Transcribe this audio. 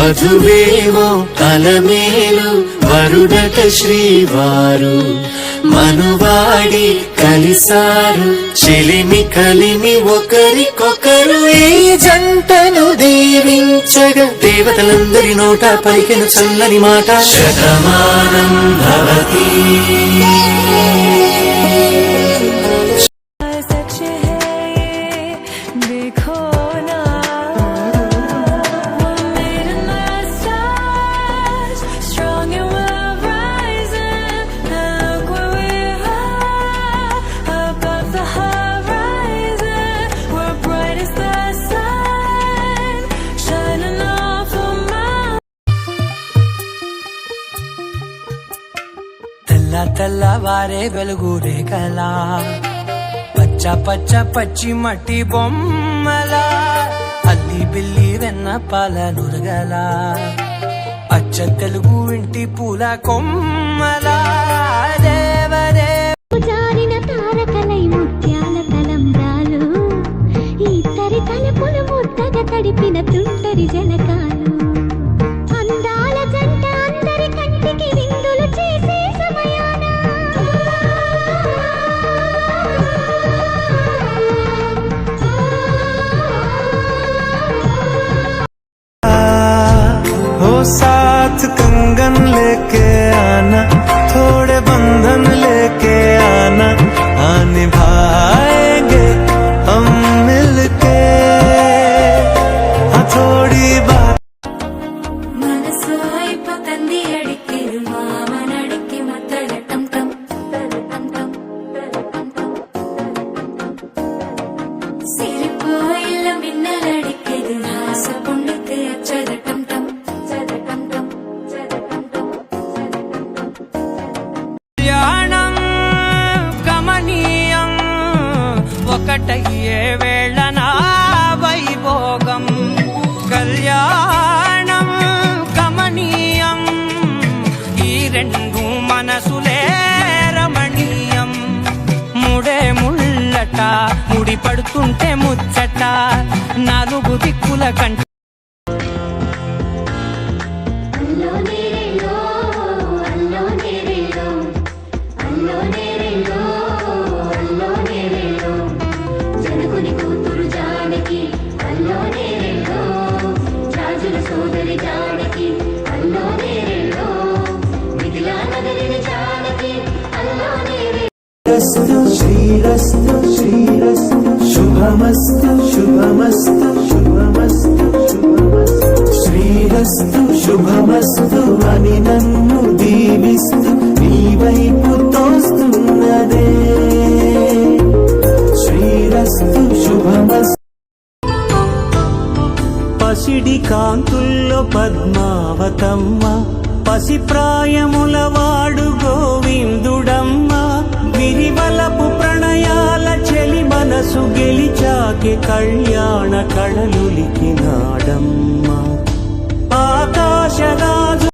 వధువేమో అలమేలు వరుడట శ్రీవారు మనువాడి కలిసారు చెలిమి కలిమి ఒకరికొకరు ఈ జంటను దీవించగా దేవతలందరి నోట పలికెను చల్లని మాట శతమానం భవతి తెల్లవారే వెలుగు రేఖలా పచ్చ పచ్చ పచ్చి మట్టి బొమ్మలా అల్లి బిల్లి వెన్న పాల నురగలా అచ్చ తెలుగు ఇంటి పూల కొమ్మలా దేవరే జారిన తారకలై ముత్యాల తలంబ్రాలు ఇద్దరి తలుపులు ముద్దగా తడిపిన తుంటరి జలకాలు అందాల జంట అందరి కంటికి విందులు చేసే సమయాన हो साथ कंगन लेके आना थोड़े बंधन लेके आना निभाएंगे हम मिलके थोड़ी बात మనసు అయిపోతంది అడికిరు మామనడికి మత్తడ టం టం టం టం సిరిపోయిల మిన్నలడికిరు హాస పొండితే అచ్చద టం టం టం టం కళ్యాణం గమనీయం ఒకటయ్యే వేళ నా వైభోగం కళ్యాణం గమనీయం ఈ రెండు మనసులే రమణీయం ముడే ముళ్ళట ముడి పడుతుంటే ముచ్చట నాలుగు దిక్కుల కంట అల్లో నేరేలో అల్లో నేరేలో అల్లో నేరేలో అల్లో నేరేలో జనకుని కూతురు జానకి అల్లో నేరేలో రాజుల సోదరి జానకి అల్లో నేరేలో మిథిలా నగరిని జానకి అల్లో నేరేలో శ్రీరస్తు శ్రీరస్తు శుభమస్తు శుభమస్తు శుభమస్తు శుభమస్తు శ్రీరస్తు శుభమస్తు అని నన్ను దీవిస్తూ నీ వైపు తోస్తున్నదే శ్రీరస్తు శుభమస్తు పసిడి కాంతుల్లో పద్మావతమ్మ పసిప్రాయముల వాడు గోవిందుడమ్మ విరివలపు ప్రణయాల చెలి మనసు గెలిచాకే కళ్యాణ కళలులికినాడమ్మ ఆకాశగా